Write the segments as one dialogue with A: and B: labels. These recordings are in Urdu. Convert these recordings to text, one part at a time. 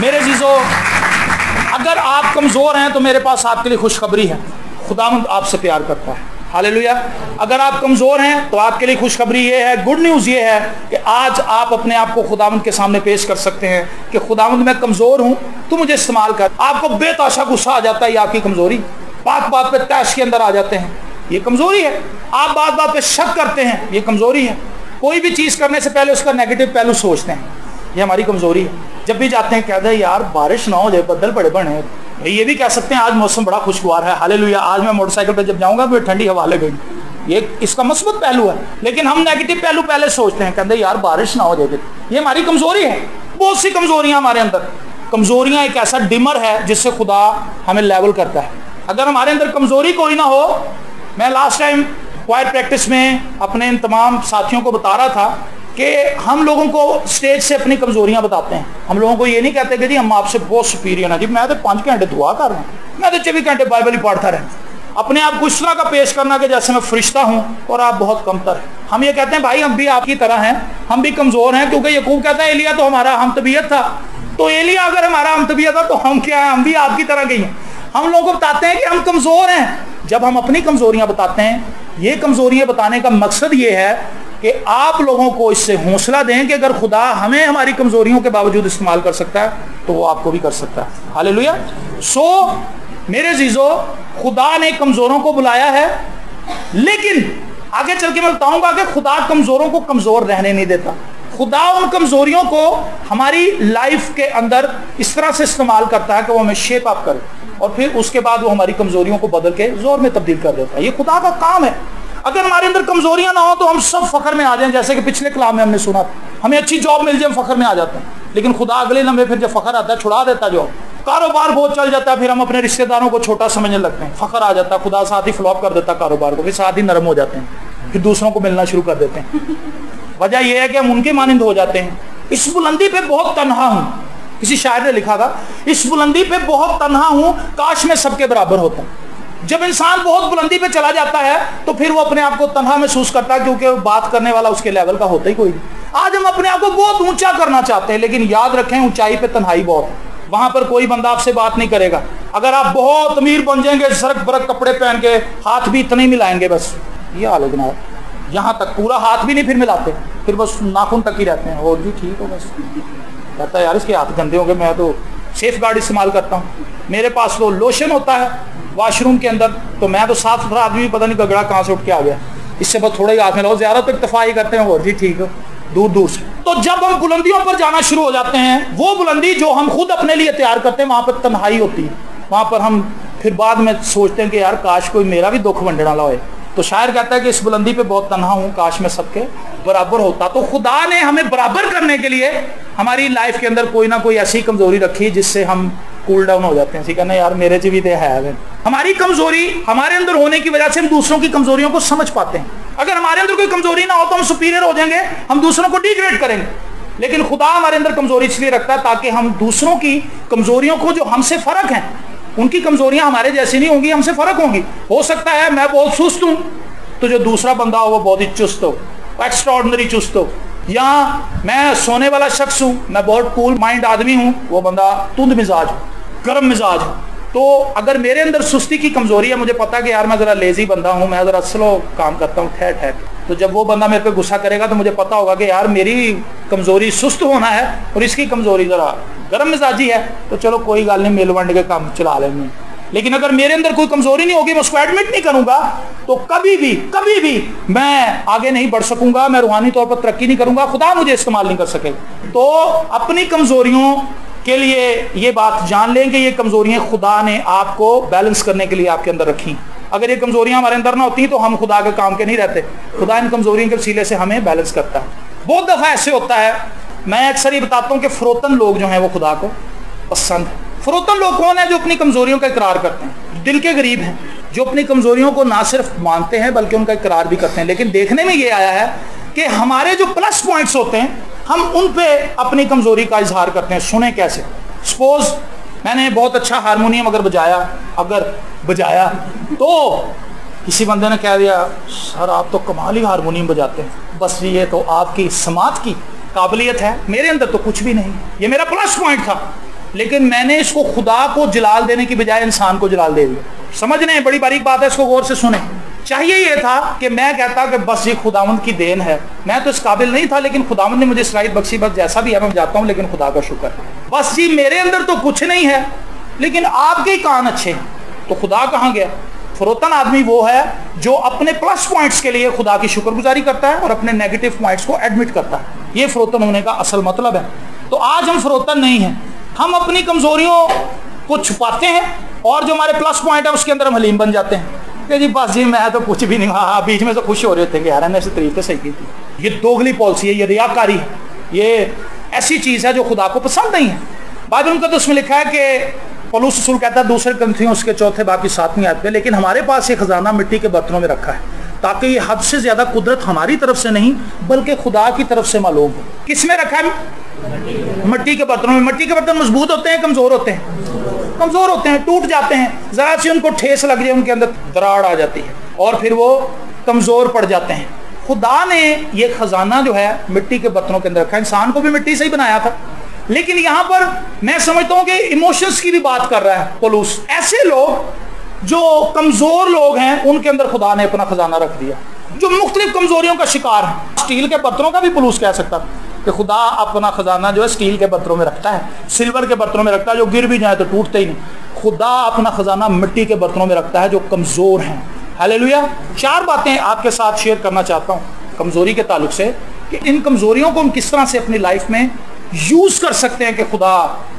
A: میرے عزیزو، اگر آپ کمزور ہیں تو میرے پاس آپ کے لیے خوشخبری ہے، خداوند آپ سے پیار کرتا ہے۔ ہاللیلویا۔ اگر آپ کمزور ہیں تو آپ کے لیے خوشخبری یہ ہے، گڈ نیوز یہ ہے کہ آج آپ اپنے آپ کو خداوند کے سامنے پیش کر سکتے ہیں کہ خداوند میں کمزور ہوں، تو مجھے استعمال کر۔ آپ کو بے تحاشا غصہ آ جاتا ہے، یہ آپ کی کمزوری، بات بات پہ تیش کے اندر آ جاتے ہیں، یہ کمزوری ہے۔ آپ بات بات پہ شک کرتے ہیں، یہ کمزوری ہے۔ کوئی بھی چیز کرنے سے پہلے اس کا نیگیٹو پہلو سوچتے ہیں، یہ ہماری کمزوری ہے۔ جب بھی جاتے ہیں کہتے ہیں یار بارش نہ ہو جائے، بدل بڑے بنے، یہ بھی کہہ سکتے ہیں آج موسم بڑا خوشگوار ہے، ہاللیلویا، آج میں موٹر سائیکل پہ جب جاؤں گا تو ٹھنڈی ہوا لگے گی، یہ اس کا مثبت پہلو ہے۔ لیکن ہم نیگیٹو پہلو پہلے سوچتے ہیں، کہتے ہیں یار بارش نہ ہو جائے، یہ ہماری کمزوری ہے۔ بہت سی کمزوریاں ہمارے اندر، کمزوریاں ایک ایسا ڈمر ہے جس سے خدا ہمیں لیول کرتا ہے۔ اگر ہمارے اندر کمزوری کوئی نہ ہو، میں لاسٹ ٹائم کوائر پریکٹس میں اپنے ان تمام ساتھیوں کو بتا رہا تھا کہ ہم لوگوں کو سٹیج سے اپنی کمزوریاں بتاتے ہیں۔ ہم لوگوں کو یہ نہیں کہتے کہ جی ہم آپ سے بہت سپیریئر ہیں، جی میں تو 5 گھنٹے دعا کر رہا ہوں، میں تو 24 گھنٹے بائبل ہی پڑھتا رہا۔ اپنے آپ کو اس طرح کا پیش کرنا کہ جیسے میں فرشتہ ہوں اور آپ بہت کمتر ہیں۔ ہم یہ کہتے ہیں بھائی ہم بھی آپ کی طرح ہیں، ہم بھی کمزور ہیں، کیونکہ یعقوب کہتا ہے ایلیا تو ہمارا ہم طبیعت تھا، تو ایلیا اگر ہمارا ہم طبیعت تھا تو ہم کیا ہیں، ہم بھی آپ کی طرح کے ہیں۔ ہم لوگوں کو بتاتے ہیں کہ ہم کمزور ہیں۔ جب ہم اپنی کمزوریاں بتاتے ہیں، یہ کمزوریاں بتانے کا مقصد یہ ہے کہ آپ لوگوں کو اس سے حوصلہ دیں کہ اگر خدا ہمیں ہماری کمزوریوں کے باوجود استعمال کر سکتا ہے تو وہ آپ کو بھی کر سکتا ہے۔ ہاللیلویا۔ سو میرے عزیزو، خدا نے کمزوروں کو بلایا ہے، لیکن آگے چل کے میں بتاؤں گا کہ خدا کمزوروں کو کمزور رہنے نہیں دیتا۔ خدا ان کمزوریوں کو ہماری لائف کے اندر اس طرح سے استعمال کرتا ہے کہ وہ ہمیں شیپ اپ کرے، اور پھر اس کے بعد وہ ہماری کمزوریوں کو بدل کے زور میں تبدیل کر دیتا ہے۔ یہ خدا کا کام ہے۔ اگر ہمارے اندر کمزوریاں نہ ہوں تو ہم سب فخر میں آ جائیں، جیسے کہ پچھلے کلام میں ہم نے سنا تھا، ہمیں اچھی جاب مل جائے ہم فخر میں آ جاتے ہیں، لیکن خدا اگلے لمحے پھر جب فخر آتا ہے چھڑا دیتا ہے جاب۔ کاروبار بہت چل جاتا ہے، پھر ہم اپنے رشتہ داروں کو چھوٹا سمجھنے لگتے ہیں، فخر آ جاتا ہے، خدا ساتھ ہی فلاپ کر دیتا ہے کاروبار کو، پھر ساتھ ہی نرم ہو جاتے ہیں، پھر دوسروں کو ملنا شروع کر دیتے ہیں۔ وجہ یہ ہے کہ ہم ان کے مانند ہو جاتے ہیں۔ اس بلندی پہ بہت تنہا ہوں، کسی شاعر نے لکھا تھا، اس بلندی پہ بہت تنہا ہوں، کاش میں سب کے برابر ہوتا۔ جب انسان بہت بلندی پہ چلا جاتا ہے تو پھر وہ اپنے آپ کو تنہا محسوس کرتا ہے، کیونکہ بات کرنے والا اس کے لیول کا ہوتا ہی کوئی نہیں۔ آج ہم اپنے آپ کو بہت اونچا کرنا چاہتے ہیں، لیکن یاد رکھیں اونچائی پہ تنہائی بہت ہے، وہاں پر کوئی بندہ آپ سے بات نہیں کرے گا۔ اگر آپ بہت امیر بن جائیں گے، سرک برک کپڑے پہن کے، ہاتھ بھی اتنے ہی ملائیں گے، بس یہ حال ہے جناب، یہاں تک پورا ہاتھ بھی نہیں پھر ملاتے، پھر بس ناخن تک ہی رہتے ہیں، اور بھی ٹھیک ہو، بس کہتا ہے یار اس کے ہاتھ گندے ہوں گے، میں تو سیف گارڈ استعمال کرتا ہوں، میرے پاس تو لوشن ہوتا ہے واش روم کے اندر، تو میں تو صاف ستھرا آدمی، پتہ نہیں گگڑا کہاں سے اٹھ کے آ گیا، اس سے بس تھوڑا ہی ہاتھ میں لاؤ، زیادہ تو اکتفا ہی کرتے ہیں، اور جی ٹھیک ہو، دور دور سے۔ تو جب ہم بلندیوں پر جانا شروع ہو جاتے ہیں، وہ بلندی جو ہم خود اپنے لیے تیار کرتے ہیں، وہاں پر تنہائی ہوتی ہے، وہاں پر ہم پھر بعد میں سوچتے ہیں کہ یار کاش کوئی میرا بھی دکھ ونڈنا لائے۔ تو شاعر کہتا ہے کہ اس بلندی پہ بہت تنہا ہوں، کاش میں سب کے برابر ہوتا۔ تو خدا نے ہمیں برابر کرنے کے لیے ہماری لائف کے اندر کوئی نہ کوئی ایسی کمزوری رکھی جس سے ہم کول ڈاؤن ہو جاتے ہیں، اسی کہنا یار میرے چ بھی تو ہے۔ ہماری کمزوری ہمارے اندر ہونے کی وجہ سے ہم دوسروں کی کمزوریوں کو سمجھ پاتے ہیں۔ اگر ہمارے اندر کوئی کمزوری نہ ہو تو ہم سپیریئر ہو جائیں گے، ہم دوسروں کو ڈیگریڈ کریں گے، لیکن خدا ہمارے اندر کمزوری اس لیے رکھتا ہے تاکہ ہم دوسروں کی کمزوریوں کو، جو ہم سے فرق ہیں، ان کی کمزوریاں ہمارے جیسی نہیں ہوں گی، ہم سے فرق ہوں گی۔ ہو سکتا ہے میں بہت سست ہوں تو جو دوسرا بندہ ہو وہ بہت ہی چست ہو، ایکسٹرا آرڈنری چست ہو، یا میں سونے والا شخص ہوں، میں بہت کول مائنڈ آدمی ہوں، وہ بندہ تند مزاج ہو، گرم مزاج ہو۔ تو اگر میرے اندر سستی کی کمزوری ہے، مجھے پتا کہ یار میں ذرا لیزی بندہ ہوں، میں ذرا سلو کام کرتا ہوں ٹھہر ٹھہر، تو جب وہ بندہ میرے پہ غصہ کرے گا تو مجھے پتا ہوگا کہ یار میری کمزوری سست ہونا ہے اور اس کی کمزوری ذرا گرم مزاجی ہے، تو چلو کوئی گل نہیں، مل ونڈ کے کام چلا لیں گے۔ لیکن اگر میرے اندر کوئی کمزوری نہیں ہوگی، میں اس کو ایڈمٹ نہیں کروں گا، تو کبھی بھی میں آگے نہیں بڑھ سکوں گا، میں روحانی طور پر ترقی نہیں کروں گا، خدا مجھے استعمال نہیں کر سکے گا۔ تو اپنی کمزوریوں کے لیے یہ بات جان لیں کہ یہ کمزوریاں خدا نے آپ کو بیلنس کرنے کے لیے آپ کے اندر رکھی۔ اگر یہ کمزوریاں ہمارے اندر نہ ہوتی تو ہم خدا کے کام کے نہیں رہتے۔ خدا ان کمزوریوں کے وسیلے سے ہمیں بیلنس کرتا ہے۔ بہت دفعہ ایسے ہوتا ہے، میں اکثر یہ بتاتا ہوں کہ فروتن لوگ جو ہیں وہ خدا کو پسند ہیں۔ فروتن لوگ کون ہیں؟ جو اپنی کمزوریوں کا اقرار کرتے ہیں، دل کے غریب ہیں، جو اپنی کمزوریوں کو نہ صرف مانتے ہیں بلکہ ان کا اقرار بھی کرتے ہیں۔ لیکن دیکھنے میں یہ آیا ہے کہ ہمارے جو پلس پوائنٹس ہوتے ہیں، ہم ان پہ اپنی کمزوری کا اظہار کرتے ہیں۔ سنیں کیسے؟ سپوز میں نے بہت اچھا ہارمونیم اگر بجایا تو کسی بندے نے کہہ دیا سر آپ تو کمال ہی ہارمونیم بجاتے ہیں، بس یہ تو آپ کی سماعت کی قابلیت ہے، میرے اندر تو کچھ بھی نہیں، یہ میرا پلس پوائنٹ تھا، لیکن میں نے اس کو خدا کو جلال دینے کی بجائے انسان کو جلال دے دیا۔ سمجھ رہے ہیں؟ بڑی باریک بات ہے، اس کو غور سے سنیں۔ چاہیے یہ تھا کہ میں کہتا کہ بس یہ خداوند کی دین ہے، میں تو اس قابل نہیں تھا، لیکن خداوند نے مجھے صلاحیت بخشی، بس جیسا بھی ہے میں جاتا ہوں، لیکن خدا کا شکر، بس جی میرے اندر تو کچھ نہیں ہے، لیکن آپ کے کان اچھے ہیں، تو خدا کہاں گیا؟ فروتن آدمی وہ ہے جو اپنے پلس پوائنٹس کے لیے خدا کی شکر گزاری کرتا ہے اور اپنے نیگیٹو پوائنٹس کو ایڈمٹ کرتا ہے۔ یہ فروتن ہونے کا اصل مطلب ہے۔ تو آج ہم فروتن نہیں ہیں، ہم اپنی کمزوریوں کو چھپاتے ہیں اور جو ہمارے پلس پوائنٹ ہے اس کے اندر ہم حلیم بن جاتے ہیں کہ جی بس جی میں تو کچھ بھی نہیں، ہاں بیچ میں تو خوش ہو رہے تھے کہ یار نے ایسے طریقے صحیح کی تھی۔ یہ دوگلی پالیسی ہے، یہ ریاکاری ہے، یہ ایسی چیز ہے جو خدا کو پسند نہیں ہے۔ بائبل المقدس میں لکھا ہے کہ پولس رسول کہتا ہے دوسرے کرنتھیوں اس کے 4 باب کی 7ویں آیت پہ، لیکن ہمارے پاس یہ خزانہ مٹی کے برتنوں میں رکھا ہے تاکہ یہ حد سے زیادہ قدرت ہماری طرف سے نہیں بلکہ خدا کی طرف سے معلوم ہو۔ کس میں رکھا ہے؟ مٹی کے برتنوں میں۔ مٹی کے برتن مضبوط ہوتے ہیں، کمزور ہوتے ہیں؟ کمزور ہوتے ہیں، ٹوٹ جاتے ہیں، ذرا سی ان کو ٹھیس لگ جائے ان کے اندر دراڑ آ جاتی ہے اور پھر وہ کمزور پڑ جاتے ہیں۔ خدا نے یہ خزانہ جو ہے مٹی کے برتنوں کے اندر رکھا ہے۔ انسان کو بھی مٹی سے ہی بنایا تھا، لیکن یہاں پر میں سمجھتا ہوں کہ ایموشنز کی بھی بات کر رہا ہے پولس۔ ایسے لوگ جو کمزور لوگ ہیں ان کے اندر خدا نے اپنا خزانہ رکھ دیا، جو مختلف کمزوریوں کا شکار ہیں۔ اسٹیل کے برتنوں کا بھی پولس کہہ سکتا کہ خدا اپنا خزانہ جو ہے اسٹیل کے برتنوں میں رکھتا ہے، سلور کے برتنوں میں رکھتا ہے، جو گر بھی جائے تو ٹوٹتے ہی نہیں۔ خدا اپنا خزانہ مٹی کے برتنوں میں رکھتا ہے جو کمزور ہیں۔ ہاللیلویا۔ 4 باتیں آپ کے ساتھ شیئر کرنا چاہتا ہوں کمزوری کے تعلق سے، کہ ان کمزوریوں کو ہم کس طرح سے اپنی لائف میں یوز کر سکتے ہیں کہ خدا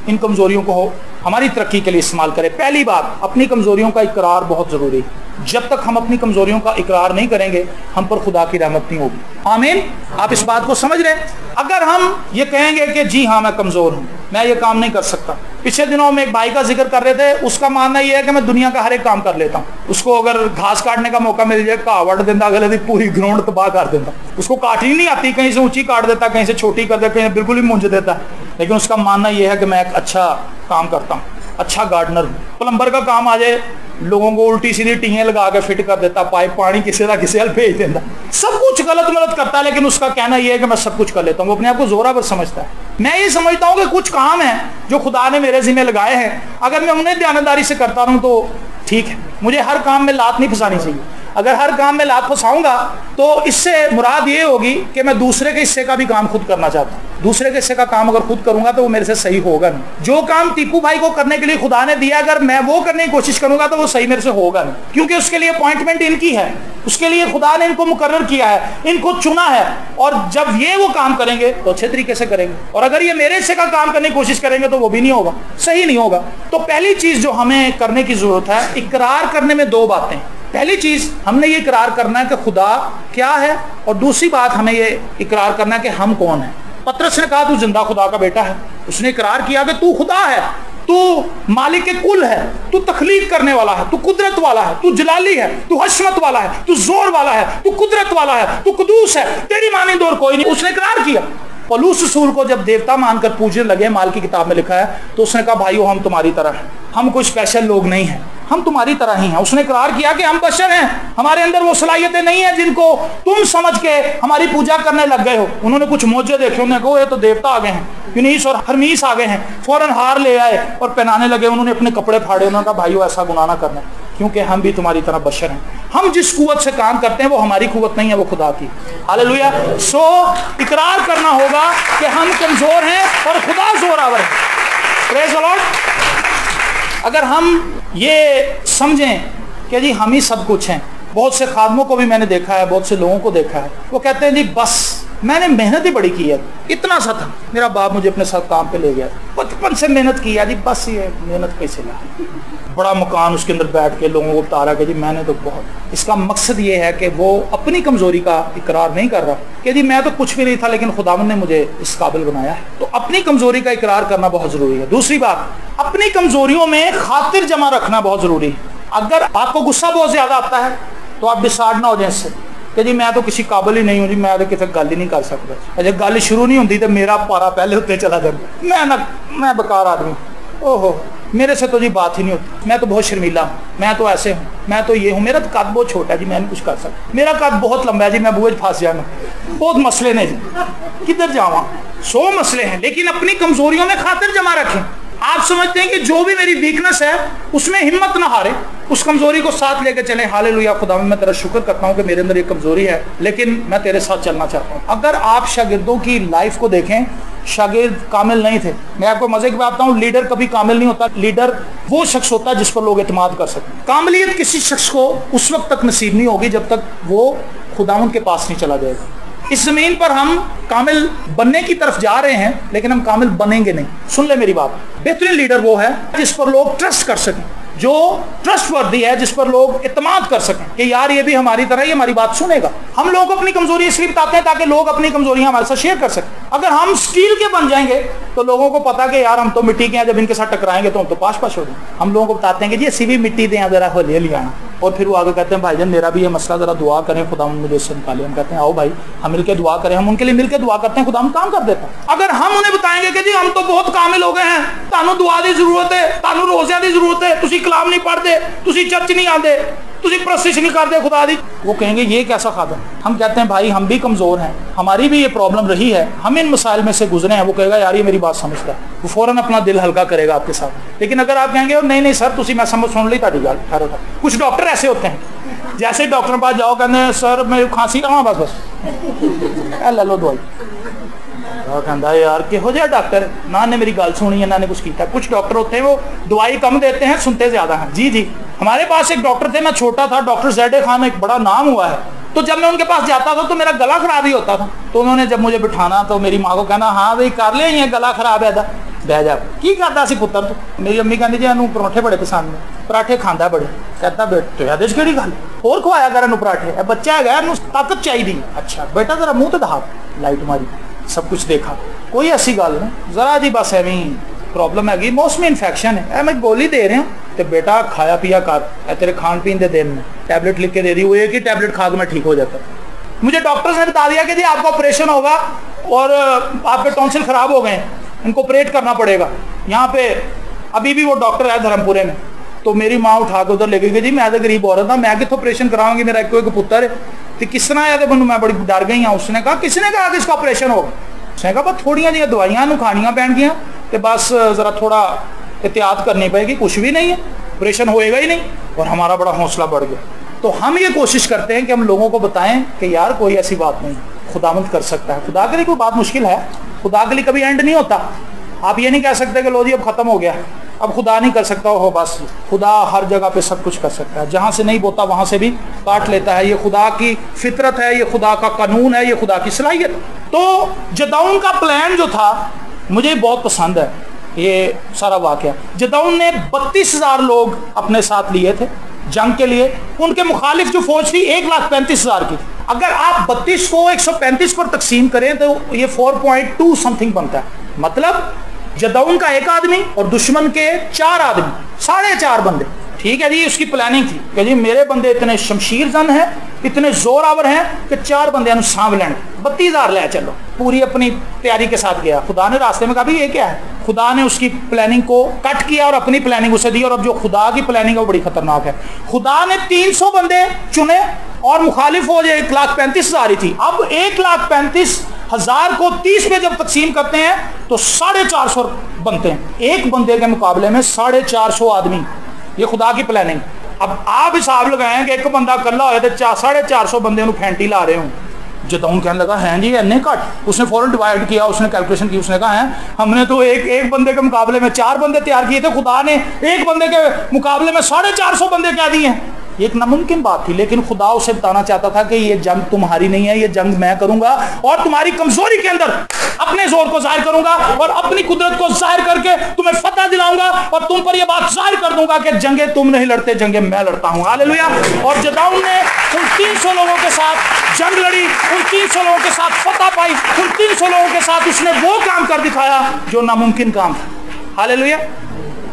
A: ان کمزوریوں کو ہماری ترقی کے لیے استعمال کرے۔ پہلی بات، اپنی کمزوریوں کا اقرار بہت ضروری ہے۔ جب تک ہم اپنی کمزوریوں کا اقرار نہیں کریں گے ہم پر خدا کی رحمت نہیں ہوگی۔ آمین۔ آپ اس بات کو سمجھ رہے ہیں؟ اگر ہم یہ کہیں گے کہ جی ہاں میں کمزور ہوں، میں یہ کام نہیں کر سکتا۔ پچھلے دنوں میں ایک بھائی کا ذکر کر رہے تھے، اس کا ماننا یہ ہے کہ میں دنیا کا ہر ایک کام کر لیتا ہوں۔ اس کو اگر گھاس کاٹنے کا موقع مل جائے گھاہ وڈ دینا، اگلے دن پوری گراؤنڈ تباہ کر دیتا۔ اس کو کاٹنی نہیں آتی، کہیں سے اونچی کاٹ دیتا، کہیں سے چھوٹی کر دیتا، کہیں بالکل ہی مونج دیتا، لیکن اس کا ماننا یہ ہے کہ میں ایک اچھا کام کرتا ہوں، اچھا گارڈنر ہوں۔ پلمبر کا کام آ جائے، لوگوں کو الٹی سیدھی ٹینیں لگا کے فٹ کر دیتا، پائپ پانی کسی نہ کسی حل بھیج دیتا، سب کچھ غلط ملت کرتا ہے، لیکن اس کا کہنا یہ ہے کہ میں سب کچھ کر لیتا ہوں۔ وہ اپنے آپ کو زوراور سمجھتا ہے۔ میں یہ سمجھتا ہوں کہ کچھ کام ہیں جو خدا نے میرے ذمہ لگائے ہیں، اگر میں انہیں دیانتداری سے کرتا رہوں تو ٹھیک ہے۔ مجھے ہر کام میں لات نہیں پھنسانی چاہیے۔ اگر ہر کام میں لات پھنساؤں گا تو اس سے مراد یہ ہوگی کہ میں دوسرے کے حصے کا بھی کام خود کرنا چاہتا ہوں۔ دوسرے کے حصے کا کام اگر خود کروں گا تو وہ میرے سے صحیح ہوگا نہیں۔ جو کام ٹیپو بھائی کو کرنے کے لیے خدا نے دیا، اگر میں وہ کرنے کی کوشش کروں گا تو وہ صحیح میرے سے ہوگا نہیں، کیونکہ اس کے لیے اپوائنٹمنٹ ان کی ہے، اس کے لیے خدا نے ان کو مقرر کیا ہے، ان کو چنا ہے، اور جب یہ وہ کام کریں گے تو اچھے طریقے سے کریں گے، اور اگر یہ میرے حصے کا کام کرنے کی کوشش کریں گے تو وہ بھی نہیں ہوگا، صحیح نہیں ہوگا۔ تو پہلی چیز جو ہمیں کرنے کی ضرورت ہے، اقرار کرنے میں 2 باتیں۔ پہلی چیز ہم نے یہ اقرار کرنا ہے کہ خدا کیا ہے، اور دوسری بات ہمیں یہ اقرار کرنا ہے کہ ہم کون ہیں۔ پطرس نے کہا تو زندہ خدا کا بیٹا ہے، اس نے اقرار کیا کہ تو خدا ہے، تو مالک کل ہے، تو تخلیق کرنے والا ہے، تو قدرت والا ہے، تو جلالی ہے، تو حشمت والا ہے، تو زور والا ہے، تو قدرت والا ہے، تو قدوس ہے، تیری مانند اور کوئی نہیں۔ اس نے اقرار کیا۔ پولس رسول کو جب دیوتا مان کر پوجنے لگے، مال کی کتاب میں لکھا ہے، تو اس نے کہا بھائیو ہم تمہاری طرح ہیں، ہم کوئی اسپیشل لوگ نہیں ہیں، ہم تمہاری طرح ہی ہیں۔ اس نے اقرار کیا کہ ہم بشر ہیں، ہمارے اندر وہ صلاحیتیں نہیں ہیں جن کو تم سمجھ کے ہماری پوجا کرنے لگ گئے ہو۔ انہوں نے کچھ موجے دیکھے، انہوں نے کہا یہ تو دیوتا آ گئے ہیں، یونیس اور ہرمیس آ گئے ہیں، فوراً ہار لے آئے اور پہنانے لگے۔ انہوں نے اپنے کپڑے پھاڑے، انہوں نے کہا بھائیو ایسا گناہ نہ کرنا، کیونکہ ہم بھی تمہاری طرح بشر ہیں، ہم جس قوت سے کام کرتے ہیں وہ ہماری قوت نہیں ہے، وہ خدا کی۔ ہاللیلویا۔ سو اقرار کرنا ہوگا کہ ہم کمزور ہیں اور خدا زوراور ہے۔ پریز دی لارڈ۔ اگر ہم یہ سمجھیں کہ جی ہم ہی سب کچھ ہیں، بہت سے خادموں کو بھی میں نے دیکھا ہے، بہت سے لوگوں کو دیکھا ہے، وہ کہتے ہیں جی بس میں نے محنت ہی بڑی کی ہے، اتنا سا تھا، میرا باپ مجھے اپنے ساتھ کام پہ لے گیا، بچپن سے محنت کی ہے جی، بس یہ محنت کیسے لا، بڑا مکان اس کے اندر بیٹھ کے لوگوں کو بتا رہا کہ جی میں نے تو بہت۔ اس کا مقصد یہ ہے کہ وہ اپنی کمزوری کا اقرار نہیں کر رہا کہ جی میں تو کچھ بھی نہیں تھا لیکن خداوند نے مجھے اس قابل بنایا ہے۔ تو اپنی کمزوری کا اقرار کرنا بہت ضروری ہے۔ دوسری بات، اپنی کمزوریوں میں خاطر جمع رکھنا بہت ضروری ہے۔ اگر آپ کو غصہ بہت زیادہ آتا ہے تو آپ ڈسارڈ نہ ہو جائیں اس سے کہ جی میں تو کسی قابل ہی نہیں ہوں، جی میں تو کسی گل ہی نہیں کر سکتا، اچھا گل شروع نہیں ہوتی تو میرا پارا پہلے ہوتے چلا جاتا، میں بیکار آدمی، اوہو میرے سے تو جی بات ہی نہیں ہوتی، میں تو بہت شرمیلا ہوں، میں تو ایسے ہوں، میں تو یہ ہوں، میرا تو قد بہت چھوٹا ہے جی میں نہیں کچھ کر سکتا، میرا قد بہت لمبا ہے جی میں بوجھ پھنس جاؤں گا، بہت مسئلے نے جی کدھر جاواں، 100 مسئلے ہیں۔ لیکن اپنی کمزوریوں میں خاطر جمع رکھیں آپ سمجھتے ہیں کہ جو بھی میری ویکنس ہے اس میں ہمت نہ ہارے, اس کمزوری کو ساتھ لے کے چلیں. ہاللیلویا, خدا میں تیرا شکر کرتا ہوں کہ میرے اندر یہ کمزوری ہے لیکن میں تیرے ساتھ چلنا چاہتا ہوں. اگر آپ شاگردوں کی لائف کو دیکھیں, شاگرد کامل نہیں تھے. میں آپ کو مزے کی بات بتاؤں, لیڈر کبھی کامل نہیں ہوتا. لیڈر وہ شخص ہوتا ہے جس پر لوگ اعتماد کر سکیں. کاملیت کسی شخص کو اس وقت تک نصیب نہیں ہوگی جب تک وہ خداوند کے پاس نہیں چلا جائے گا. اس زمین پر ہم کامل بننے کی طرف جا رہے ہیں لیکن ہم کامل بنیں گے نہیں. سن لے میری بات, بہترین لیڈر وہ ہے جس پر لوگ ٹرسٹ کر سکیں, جو ٹرسٹ وردی ہے, جس پر لوگ اعتماد کر سکیں کہ یار یہ بھی ہماری طرح یہ ہماری بات سنے گا. ہم لوگوں کو اپنی کمزوری اس لیے بتاتے ہیں تاکہ لوگ اپنی کمزوریاں ہمارے ساتھ شیئر کر سکیں. اگر ہم اسٹیل کے بن جائیں گے تو لوگوں کو پتا کہ یار ہم تو مٹی کے ہیں, جب ان کے ساتھ ٹکرائیں گے تو ہم تو پاش پاش ہو جائیں. ہم لوگوں کو بتاتے ہیں کہ جی اسی بھی مٹی دیں ذرا ہولی ہولی آنا, اور پھر وہ آگے کہتے ہیں بھائی جان میرا بھی یہ مسئلہ ذرا دعا کریں, خدا مجھے اس سے نکالے. ہم کہتے ہیں آؤ بھائی ہم مل کے دعا کریں. ہم ان کے لیے مل کے دعا کرتے ہیں, خدا ہم کام کر دیتا ہے. اگر ہم انہیں بتائیں گے کہ جی ہم تو بہت کامل ہو گئے ہیں, تانوں دعا دی ضرورت ہے, تانوں روزیاں دی ضرورت ہے, تسی کلام نہیں پڑھتے, تسی چرچ نہیں آندے, تسی پرستش نہیں کرتے خدا دی, وہ کہیں گے یہ کیسا خادم. ہم کہتے ہیں بھائی ہم بھی کمزور ہیں, ہماری بھی یہ پرابلم رہی ہے, ہم ان مسائل میں سے گزرے ہیں. وہ کہے گا یار یہ میری بات سمجھتا ہے, وہ فوراً اپنا دل ہلکا کرے گا آپ کے ساتھ. لیکن اگر آپ کہیں گے نہیں نہیں سر تسی میں سن لی تاری گل. کچھ ڈاکٹر ایسے ہوتے ہیں, جیسے ڈاکٹر کے پاس جاؤ کہتے ہیں سر میری کھانسی, ہاں بس لے لو دوائی. کہتا ہے یار کہو جہا ڈاکٹر, نہ نے میری گل سنی ہے نہ نے کچھ کیتا. کچھ ڈاکٹر ہوتے ہیں وہ دوائی کم دیتے ہیں, سنتے زیادہ ہیں. جی جی, ہمارے پاس ایک ڈاکٹر تھے, میں چھوٹا تھا, ڈاکٹر زید خان, ایک بڑا نام ہوا ہے. تو جب میں ان کے پاس جاتا تھا تو میرا گلا خراب ہی ہوتا تھا. تو انہوں نے جب مجھے بٹھانا تو میری ماں کو کہنا ہاں بھائی کر لیا یہ گلا خراب ہے, بہ جا کی کرتا سی پتر. تو میری امی کہتی جی انہوں پراٹھے بڑے پسند نے, پراٹھے کھانا بڑے. کہتا بیٹا یہ کہڑی گل اور کھوایا کر پراٹھے, بچہ ہے طاقت چاہیے. اچھا بیٹا ذرا منہ تو دہا, لائٹ ماری, سب کچھ دیکھا, کوئی ایسی گل نہیں, ذرا جی بس ایویں پرابلم ہے, موسمی انفیکشن ہے, میں گولی دے رہے ہوں تو بیٹا کھایا پیا کر, تیرے کھان پین دے دن میں ٹیبلٹ لکھ کے دے دی, وہ ایک ہی ٹیبلٹ کھا کے میں ٹھیک ہو جاتا. مجھے ڈاکٹر نے بتا دیا کہ جی آپ کا آپریشن ہوگا اور آپ کے ٹونسل خراب ہو گئے ہیں, ان کو آپریٹ کرنا پڑے گا. یہاں پہ ابھی بھی وہ ڈاکٹر ہے دھرم پورے میں. تو میری ماں اٹھا کے ادھر لے گئی کہ جی میں تو غریب عورت ہوں, میں کتوں آپریشن کراؤں گی, میرا ایک پتر ہے. تو کس طرح ہے, تو میں بڑی ڈر گئی ہوں. اس نے کہا کس نے کہا کہ اس کا آپریشن ہوگا. اس نے کہا بس تھوڑیاں جی دوائیاں کھانیاں پین گیا تو بس ذرا تھوڑا احتیاط کرنی پڑے گی, کچھ بھی نہیں ہے, آپریشن ہوئے گا ہی نہیں. اور ہمارا بڑا حوصلہ بڑھ گیا. تو ہم یہ کوشش کرتے ہیں کہ ہم لوگوں کو بتائیں کہ یار کوئی ایسی بات نہیں, خداوند کر سکتا ہے. خدا کے لیے کوئی بات مشکل ہے, خدا کے لیے کبھی اینڈ نہیں ہوتا. آپ یہ نہیں کہہ سکتے کہ لو جی اب ختم ہو گیا, اب خدا نہیں کر سکتا ہو بس. خدا ہر جگہ پہ سب کچھ کر سکتا ہے, جہاں سے نہیں بوتا وہاں سے بھی کاٹ لیتا ہے. یہ خدا کی فطرت ہے, یہ خدا کا قانون ہے, یہ خدا کی صلاحیت. تو جدعون کا پلان جو تھا مجھے بہت پسند ہے یہ سارا واقعہ. جدعون نے 32,000 لوگ اپنے ساتھ لیے تھے جنگ کے لیے. ان کے مخالف جو فوج تھی 1,35,000 کی. اگر آپ 32 کو 135 پر تقسیم کریں تو یہ 4.2 سمتھنگ بنتا ہے. مطلب جدعون کا ایک آدمی اور دشمن کے 4 آدمی, 4.5 بندے. ٹھیک ہے جی, اس کی پلاننگ تھی کہ جی میرے بندے اتنے شمشیر زن ہیں, اتنے زور آور ہیں کہ 4 بندے سانب لیں, 32,000 لے چلو. پوری اپنی تیاری کے ساتھ گیا. خدا نے راستے میں کہا بھی یہ کیا ہے, خدا نے اس کی پلاننگ کو کٹ کیا اور اپنی پلاننگ اسے دی. اور اب جو خدا کی پلاننگ ہے وہ بڑی خطرناک ہے. خدا نے 300 بندے چنے اور مخالف فوج 1,35,000 ہی تھی. اب 1,35,000 کو 30 پہ جب تقسیم کرتے ہیں تو 450 بنتے ہیں. ایک بندے کے مقابلے میں 450 آدمی. یہ خدا کی پلاننگ. اب آپ حساب لگائیں کہ ایک بندہ کلا ہوئے تو 450 بندے انہوں پھینٹی لا رہے ہوں. جدعون کہنے لگا ہیں جی اینے کٹ. اس نے فوراً ڈیوائڈ کیا, اس نے کیلکولیشن کی. اس نے کہا ہے ہم نے تو ایک بندے کے مقابلے میں 4 بندے تیار کیے تھے, خدا نے ایک بندے کے مقابلے میں 450 بندے کیا دیے ہیں. یہ ایک ناممکن بات تھی, لیکن خدا اسے بتانا چاہتا تھا کہ یہ جنگ تمہاری نہیں ہے, یہ جنگ میں کروں گا اور تمہاری کمزوری کے اندر اپنے زور کو ظاہر کروں گا اور اپنی قدرت کو ظاہر کر کے تمہیں فتح دلاؤں گا اور تم پر یہ بات ظاہر کر دوں گا کہ جنگیں تم نہیں لڑتے, جنگیں میں لڑتا ہوں. ہاللیلویا. اور جدعون نے ان 300 لوگوں کے ساتھ جنگ لڑی, ان 300 لوگوں کے ساتھ فتح پائی, ان 300 لوگوں کے ساتھ اس نے وہ کام کر دکھایا جو ناممکن کام تھا. ہاللیلویا.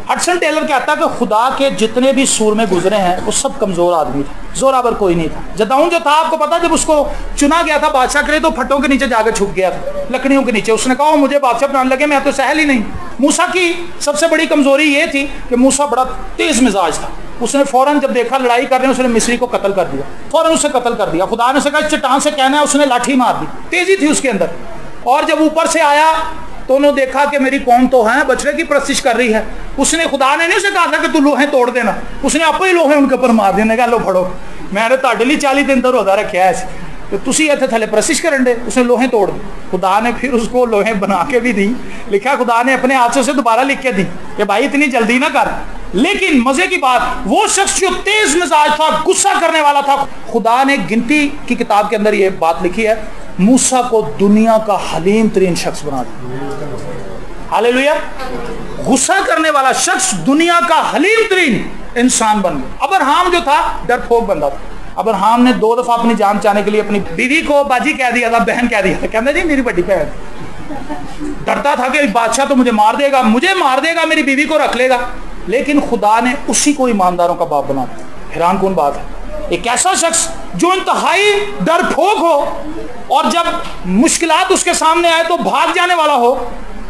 A: ہڈسن ٹیلر کہتا ہے کہ خدا کے جتنے بھی سور میں گزرے ہیں وہ سب کمزور آدمی تھے, زوراور کوئی نہیں تھا. جدعون جو تھا آپ کو پتا جب اس کو چنا گیا تھا بادشاہ کے لیے تو پھٹوں کے نیچے جا کے چھپ گیا تھا, لکڑیوں کے نیچے. اس نے کہا مجھے بادشاہ بنانے لگے, میں تو سہل ہی نہیں. موسیٰ کی سب سے بڑی کمزوری یہ تھی کہ موسیٰ بڑا تیز مزاج تھا. اس نے فوراً جب دیکھا لڑائی کر رہے ہیں اس نے مصری کو قتل کر دیا, فوراً اسے قتل کر دیا. خدا نے اسے کہا چٹان سے کہنا ہے, اس نے لاٹھی مار دی. تیزی تھی اس کے اندر. اور جب اوپر سے آیا تو انہوں نے دیکھا کہ میری قوم تو ہے بچڑے کی پرستش کر رہی ہے. اس نے خدا نے نہیں اسے کہا تھا کہ تو لوہے توڑ دینا, اس نے آپ ہی لوہے ان کے اوپر مار دینے کا, لو پھڑو میں نے تہاڈے لیے 40 دن روزہ رکھا ہے تو تسی ایتھے تھلے پرستش کرن دے. اس نے لوہے توڑ دی. خدا نے پھر اس کو لوہے بنا کے بھی دی, لکھا خدا نے اپنے ہاتھ سے دوبارہ لکھ کے دی کہ بھائی اتنی جلدی نہ کر. لیکن مزے کی بات, وہ شخص جو تیز مزاج تھا, غصہ کرنے والا تھا, خدا نے گنتی کی کتاب کے اندر یہ بات لکھی ہے, موسیٰ کو دنیا کا حلیم ترین شخص بنا دیا. ہاللیلویا. غصہ کرنے والا شخص دنیا کا حلیم ترین انسان بن گیا. ابراہیم جو تھا ڈرپوک بندہ تھا. ابراہیم نے 2 دفعہ اپنی جان چاہنے کے لیے اپنی بیوی کو باجی کہہ دیا تھا, بہن کہہ دیا تھا. کہنا جی میری بڑی بہن, ڈرتا تھا کہ بادشاہ تو مجھے مار دے گا, مجھے مار دے گا, میری بیوی کو رکھ لے گا. لیکن خدا نے اسی کو ایمانداروں کا باپ بنا دیا. حیران کن بات ہے, ایک ایسا شخص جو انتہائی ڈر پھوک ہو اور جب مشکلات اس کے سامنے آئے تو بھاگ جانے والا ہو,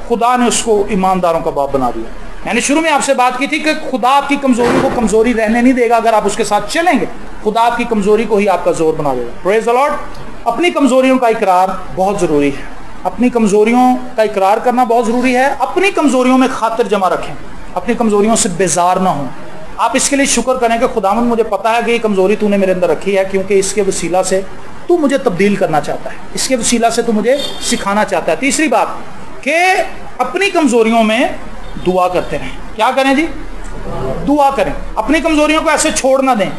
A: خدا نے اس کو ایمانداروں کا باپ بنا دیا. میں نے شروع میں آپ سے بات کی تھی کہ خدا آپ کی کمزوری کو کمزوری رہنے نہیں دے گا. اگر آپ اس کے ساتھ چلیں گے, خدا آپ کی کمزوری کو ہی آپ کا زور بنا دے گا. پریز دی لارڈ. اپنی کمزوریوں کا اقرار بہت ضروری ہے. اپنی کمزوریوں کا اقرار کرنا بہت ضروری ہے. اپنی کمزوریوں میں خاطر جمع رکھیں, اپنی کمزوریوں سے بیزار نہ ہوں. آپ اس کے لیے شکر کریں کہ خداوند مجھے پتا ہے کہ یہ کمزوری تو نے میرے اندر رکھی ہے, کیونکہ اس کے وسیلہ سے تو مجھے تبدیل کرنا چاہتا ہے, اس کے وسیلہ سے تو مجھے سکھانا چاہتا ہے. تیسری بات کہ اپنی کمزوریوں میں دعا کرتے رہیں. کیا کریں جی؟ دعا کریں. اپنی کمزوریوں کو ایسے چھوڑ نہ دیں.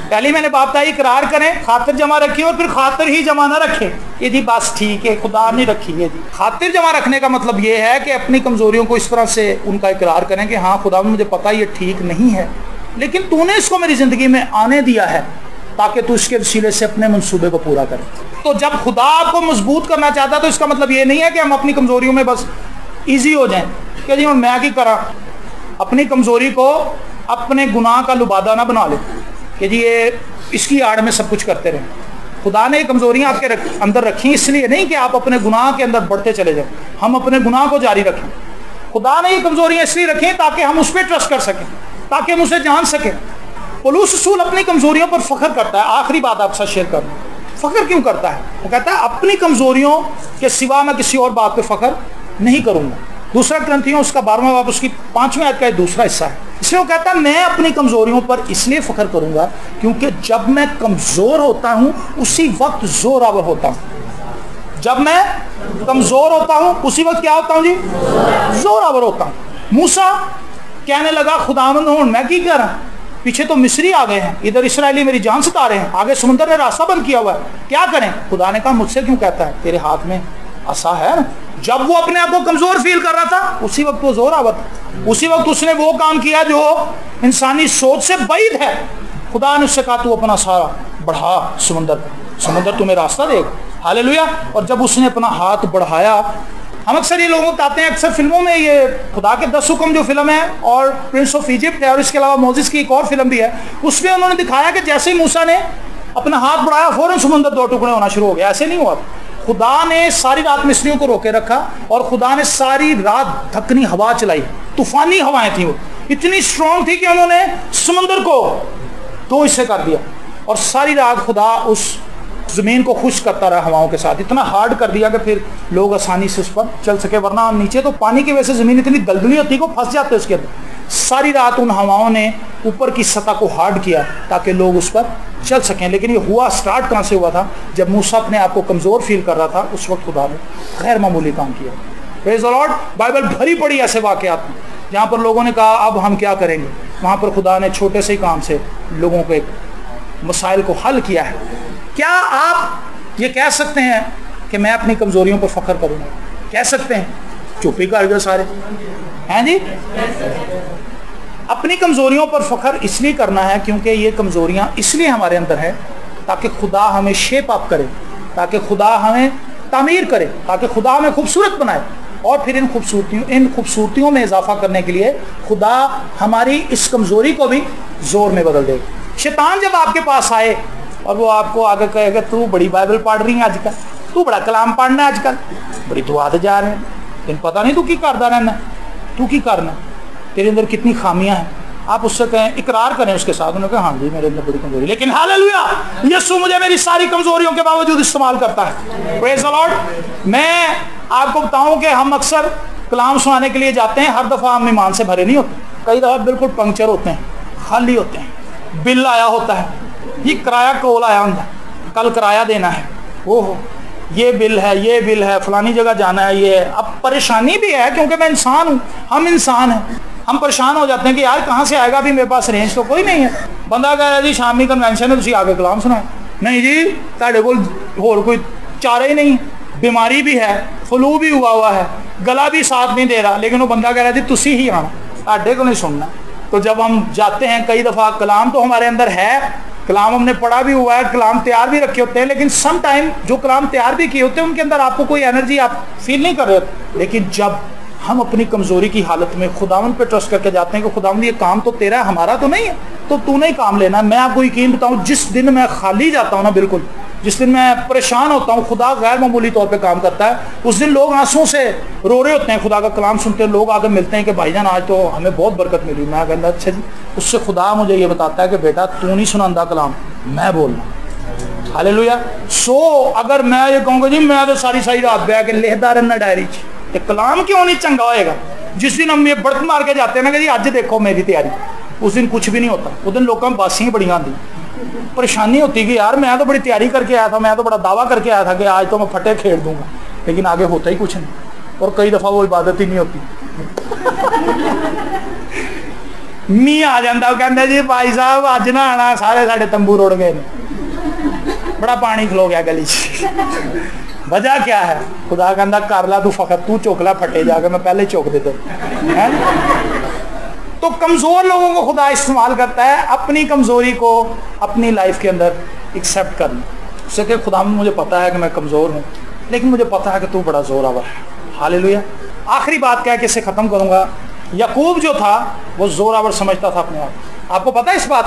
A: پہلی میں نے بات بتائی, اقرار کریں, خاطر جمع رکھیں, اور پھر خاطر ہی جمع نہ رکھیں. یہ جی بس ٹھیک ہے خدا نہیں رکھی ہے جی. خاطر جمع رکھنے کا مطلب یہ ہے کہ اپنی کمزوریوں کو اس طرح سے ان کا اقرار کریں کہ ہاں خدا مجھے پتا یہ ٹھیک نہیں ہے, لیکن تو نے اس کو میری زندگی میں آنے دیا ہے تاکہ تو اس کے وسیلے سے اپنے منصوبے کو پورا کرے. تو جب خدا آپ کو مضبوط کرنا چاہتا ہے تو اس کا مطلب یہ نہیں ہے کہ ہم اپنی کمزوریوں میں بس ایزی ہو جائیں کہ جی میں کی کرا. اپنی کمزوری کو اپنے گناہ کا لبادہ نہ بنا لے کہ جی یہ اس کی آڑ میں سب کچھ کرتے رہیں. خدا نے یہ کمزوریاں آپ کے اندر رکھی اس لیے نہیں کہ آپ اپنے گناہ کے اندر بڑھتے چلے جائیں. ہم اپنے گناہ کو جاری رکھیں. خدا نے یہ کمزوریاں اس لیے رکھی تاکہ ہم اس پہ ٹرسٹ کر سکیں, تاکہ ہم اسے جان سکیں. پولس رسول اپنی کمزوریوں پر فخر کرتا ہے. آخری بات آپ سے شیئر کروں, فخر کیوں کرتا ہے؟ وہ کہتا ہے اپنی کمزوریوں کے سوا میں کسی اور بات پہ فخر نہیں کروں گا. دوسرا کرنتھیوں اس کا 12واں باب اس کی 5ویں آیت کا ایک دوسرا حصہ ہے. اس لیے وہ کہتا ہے میں اپنی کمزوریوں پر اس لیے فخر کروں گا کیونکہ جب میں کمزور ہوتا ہوں اسی وقت زور آور ہوتا ہوں. جب میں کمزور ہوتا ہوں اسی وقت کیا ہوتا ہوں جی؟ زور آور ہوتا ہوں. موسیٰ کہنے لگا خداوند ہوں میں کی کر رہا ہوں, پیچھے تو مصری آ گئے ہیں, ادھر اسرائیلی میری جان ستا رہے ہیں, آگے سمندر نے راستہ بند کیا ہوا ہے, کیا کریں؟ خدا نے کہا مجھ سے کیوں کہتا ہے, تیرے ہاتھ میں عصا ہے نا. جب وہ اپنے آپ کو کمزور فیل کر رہا تھا اسی وقت وہ زور آور تھا, اسی وقت اس نے وہ کام کیا جو انسانی سوچ سے بعید ہے. خدا نے اس سے کہا تو اپنا سارا بڑھا سمندر تمہیں راستہ دے گا. ہاللیلویا. اور جب اس نے اپنا ہاتھ بڑھایا, ہم اکثر یہ لوگوں بتاتے ہیں اکثر فلموں میں یہ خدا کے 10 حکم جو فلم ہے اور پرنس آف ایجپٹ ہے اور اس کے علاوہ موزس کی ایک اور فلم بھی ہے, اس میں انہوں نے دکھایا کہ جیسے ہی موسیٰ نے اپنا ہاتھ بڑھایا فوراً سمندر 2 ٹکڑے ہونا شروع ہو گیا. ایسے نہیں ہوا. خدا نے ساری رات مصریوں کو روکے رکھا اور خدا نے ساری رات دھکنی ہوا چلائی, طوفانی ہوائیں تھیں, وہ اتنی اسٹرانگ تھی کہ انہوں نے سمندر کو 2 حصے کر دیا اور ساری رات خدا اس زمین کو خشک کرتا رہا ہواؤں کے ساتھ. اتنا ہارڈ کر دیا کہ پھر لوگ آسانی سے اس پر چل سکے, ورنہ نیچے تو پانی کی وجہ سے زمین اتنی دلدلی ہوتی کہ پھنس جاتے اس کے اندر. ساری رات ان ہواؤں نے اوپر کی سطح کو ہارڈ کیا تاکہ لوگ اس پر چل سکیں. لیکن یہ ہوا سٹارٹ کہاں سے ہوا تھا؟ جب موسیٰ اپنے آپ کو کمزور فیل کر رہا تھا اس وقت خدا نے غیر معمولی کام کیا. پریز دی لارڈ. بائبل بھری پڑی ایسے واقعات میں جہاں پر لوگوں نے کہا اب ہم کیا کریں گے, وہاں پر خدا نے چھوٹے سے ہی کام سے لوگوں کو ایک مسائل کو حل کیا ہے. کیا آپ یہ کہہ سکتے ہیں کہ میں اپنی کمزوریوں پر فخر کروں گا؟ کہہ سکتے ہیں؟ چپ ہی کر گئے سارے ہیں جی. اپنی کمزوریوں پر فخر اس لیے کرنا ہے کیونکہ یہ کمزوریاں اس لیے ہمارے اندر ہیں تاکہ خدا ہمیں شیپ اپ کرے, تاکہ خدا ہمیں تعمیر کرے, تاکہ خدا ہمیں خوبصورت بنائے, اور پھر ان خوبصورتیوں میں اضافہ کرنے کے لیے خدا ہماری اس کمزوری کو بھی زور میں بدل دے. شیطان جب آپ کے پاس آئے اور وہ آپ کو آگے کہے گا تو بڑی بائبل پڑھ رہی ہے آج کل, تو بڑا کلام پڑھنا ہے آج کل, بڑی دعا دے جا رہے ہیں, تین پتہ نہیں تو کی کردا رہنا, تو کی کرنا, تیرے اندر کتنی خامیاں ہیں. آپ اس سے کہیں, اقرار کریں اس کے ساتھ, انہوں نے کہا ہاں جی میرے اندر بڑی کمزوری, لیکن ہاللیلویا یسوع مجھے میری ساری کمزوریوں کے باوجود استعمال کرتا ہے. پریز دی لارڈ. میں آپ کو بتاؤں کہ ہم اکثر کلام سنانے کے لیے جاتے ہیں، ہر دفعہ ہم ایمان سے بھرے نہیں ہوتے، کئی دفعہ بالکل پنکچر ہوتے ہیں، خالی ہوتے ہیں، بل آیا ہوتا ہے، یہ کرایہ کول آیا ہوتا ہے، کل کرایہ دینا ہے، وہ یہ بل ہے، فلانی جگہ جانا ہے، یہ اب پریشانی بھی ہے کیونکہ میں انسان ہوں، ہم انسان ہیں، ہم پریشان ہو جاتے ہیں کہ یار کہاں سے آئے گا، ابھی میرے پاس رینج تو کوئی نہیں ہے. بندہ کہہ رہا ہے جی شامی کنونشن ہے، تسی آگے کلام سنائیں. نہیں جی تہاڈے کول ہور کوئی چارہ ہی نہیں، بیماری بھی ہے، فلو بھی ہوا ہے، گلا بھی ساتھ نہیں دے رہا، لیکن وہ بندہ کہہ رہا ہے جی تسی ہی آنا، تہاڈے کو نہیں سننا. تو جب ہم جاتے ہیں کئی دفعہ کلام تو ہمارے اندر ہے، کلام ہم نے پڑھا بھی ہوا ہے، کلام تیار بھی رکھے ہوتے ہیں، لیکن سم ٹائم جو کلام تیار بھی کیے ہوتے ہیں ان کے اندر آپ کو کوئی انرجی آپ فیل نہیں کر رہے ہوتے. لیکن جب ہم اپنی کمزوری کی حالت میں خداوند پہ ٹرسٹ کر کے جاتے ہیں کہ خداوند یہ کام تو تیرا ہے، ہمارا تو نہیں ہے، تو نہیں کام لینا. میں آپ کو یقین بتاؤں جس دن میں خالی جاتا ہوں نا، بالکل جس دن میں پریشان ہوتا ہوں، خدا غیر معمولی طور پہ کام کرتا ہے. اس دن لوگ آنسوں سے رو رہے ہوتے ہیں، خدا کا کلام سنتے ہیں، لوگ آگے ملتے ہیں کہ بھائی جان آج تو ہمیں بہت برکت ملی. میں کہتا اچھا جی. اس سے خدا مجھے یہ بتاتا ہے کہ بیٹا تو نہیں سناندا کلام، میں بولنا. ہاللیلویا. سو اگر میں یہ کہوں گا جی میں تو ساری رات بیٹھ کے لکھدا رہنا ڈائری چ، کلام کیوں نہیں چنگا ہوئے گا؟ جس دن ہم یہ برت مار کے جاتے ہیں نا کہ جی اج دیکھو میری تیاری، اس دن کچھ بھی نہیں ہوتا. اس دن لوگوں میں باسیاں بڑی آتی، پریشانی ہوتی کہ یار میں تو بڑی تیاری کر کے آیا تھا، میں تو بڑا دعویٰ کر کے آیا تھا کہ آج تو میں پھٹے کھیل دوں گا، لیکن آگے ہوتا ہی کچھ نہیں، اور کئی دفعہ وہ عبادت ہی نہیں ہوتی. می آ جاتا، وہ کہتا جی بھائی صاحب اج نہ آنا، سارے ساڈے تمبو روڑ گئے، بڑا پانی کھلو گیا گلی چ. وجہ کیا ہے؟ خدا کہندا کر لا تو فقط تو چوک لا پھٹے جا کے، میں پہلے چوک دیتا. تو کمزور لوگوں کو خدا استعمال کرتا ہے اپنی کمزوری کو اپنی لائف کے اندر ایکسیپٹ کرنا. اس سے کہ خدا مجھے پتا ہے کہ میں کمزور ہوں، لیکن مجھے پتا ہے کہ تو بڑا زور آور ہے. ہاللیلویا. آخری بات کیا کہ اسے ختم کروں گا. یعقوب جو تھا وہ زور آور سمجھتا تھا اپنے آپ کو پتا ہے اس بات،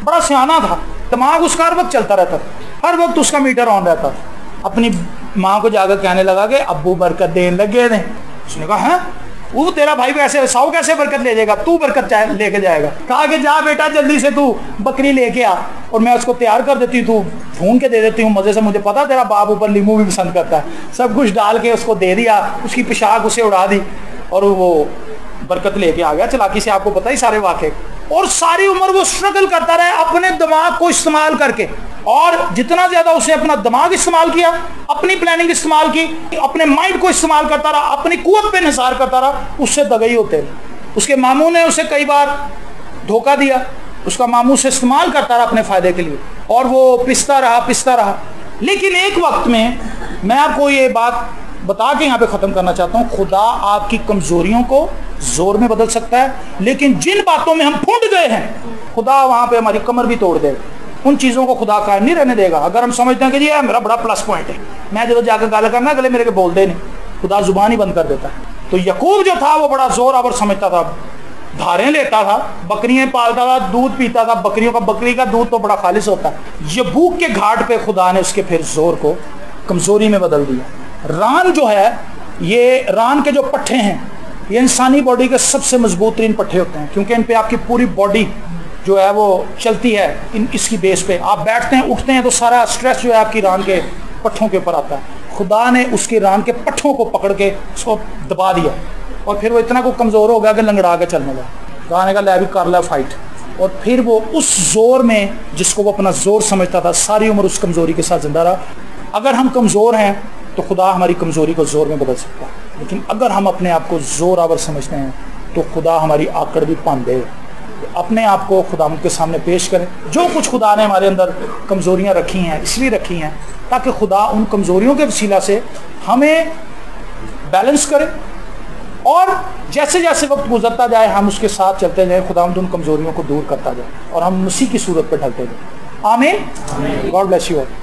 A: بڑا سیانا تھا، دماغ اس کا ہر وقت چلتا رہتا تھا، ہر وقت اس کا میٹر آن رہتا تھا. اپنی ماں کو جا کر کہنے لگا کہ ابو برکت دین لگے نے. اس نے کہا ہاں وہ تیرا بھائی کیسے ساؤ کیسے برکت لے جائے گا، تو برکت لے کے جائے گا. کہا کہ جا بیٹا جلدی سے تو بکری لے کے آ اور میں اس کو تیار کر دیتی ہوں، تو بھون کے دے دیتی ہوں مزے سے، مجھے پتا تیرا باپ اوپر لیمو بھی پسند کرتا ہے. سب کچھ ڈال کے اس کو دے دیا، اس کی پشاک اسے اڑا دی اور وہ برکت لے کے آ گیا چلاکی سے. آپ کو پتا ہی سارے واقعے. اور ساری عمر وہ اسٹرگل کرتا رہا اپنے دماغ کو استعمال کر کے، اور جتنا زیادہ اس نے اپنا دماغ استعمال کیا، اپنی پلاننگ استعمال کی، اپنے مائنڈ کو استعمال کرتا رہا، اپنی قوت پہ انحصار کرتا رہا، اس سے دگئی ہوتے رہے. اس کے ماموں نے اسے کئی بار دھوکہ دیا، اس کا ماموں سے استعمال کرتا رہا اپنے فائدے کے لیے، اور وہ پستا رہا. لیکن ایک وقت میں آپ کو یہ بات بتا کے یہاں پہ ختم کرنا چاہتا ہوں، خدا آپ کی کمزوریوں کو زور میں بدل سکتا ہے، لیکن جن باتوں میں ہم پھونڈ گئے ہیں خدا وہاں پہ ہماری کمر بھی توڑ دے گا. ان چیزوں کو خدا قائم نہیں رہنے دے گا. اگر ہم سمجھتے ہیں کہ یہ میرا بڑا پلس پوائنٹ ہے، میں جب جا کے گل کرنا گلے میرے کے بول دے نہیں، خدا زبان ہی بند کر دیتا ہے. تو یعقوب جو تھا وہ بڑا زور آور سمجھتا تھا، دھاریں لیتا تھا، بکریاں پالتا تھا، دودھ پیتا تھا بکریوں کا، بکری کا دودھ تو بڑا خالص ہوتا ہے. یبوک کے گھاٹ پہ خدا نے اس کے پھر زور کو کمزوری میں بدل دیا. ران جو ہے، یہ ران کے جو پٹھے ہیں یہ انسانی باڈی کے سب سے مضبوط ترین پٹھے ہوتے ہیں، کیونکہ ان پہ آپ کی پوری باڈی جو ہے وہ چلتی ہے. اس کی بیس پہ آپ بیٹھتے ہیں اٹھتے ہیں تو سارا سٹریس جو ہے آپ کی ران کے پٹھوں کے اوپر آتا ہے. خدا نے اس کی ران کے پٹھوں کو پکڑ کے اس کو دبا دیا، اور پھر وہ اتنا کو کمزور ہو گیا کہ لنگڑا کے چلنے لگا. خدا نے کہا لے بھی کر لے فائٹ. اور پھر وہ اس زور میں جس کو وہ اپنا زور سمجھتا تھا ساری عمر اس کمزوری کے ساتھ زندہ رہا. اگر ہم کمزور ہیں تو خدا ہماری کمزوری کو زور میں بدل سکتا ہے، لیکن اگر ہم اپنے آپ کو زور آور سمجھتے ہیں تو خدا ہماری آکڑ بھی پان دے. اپنے آپ کو خدا کے سامنے پیش کریں. جو کچھ خدا نے ہمارے اندر کمزوریاں رکھی ہیں اس لیے رکھی ہیں تاکہ خدا ان کمزوریوں کے وسیلہ سے ہمیں بیلنس کرے، اور جیسے جیسے وقت گزرتا جائے ہم اس کے ساتھ چلتے جائیں، خدا ان کمزوریوں کو دور کرتا جائے اور ہم مسیح کی صورت پہ ڈھلتے جائیں. آمین. God bless you all.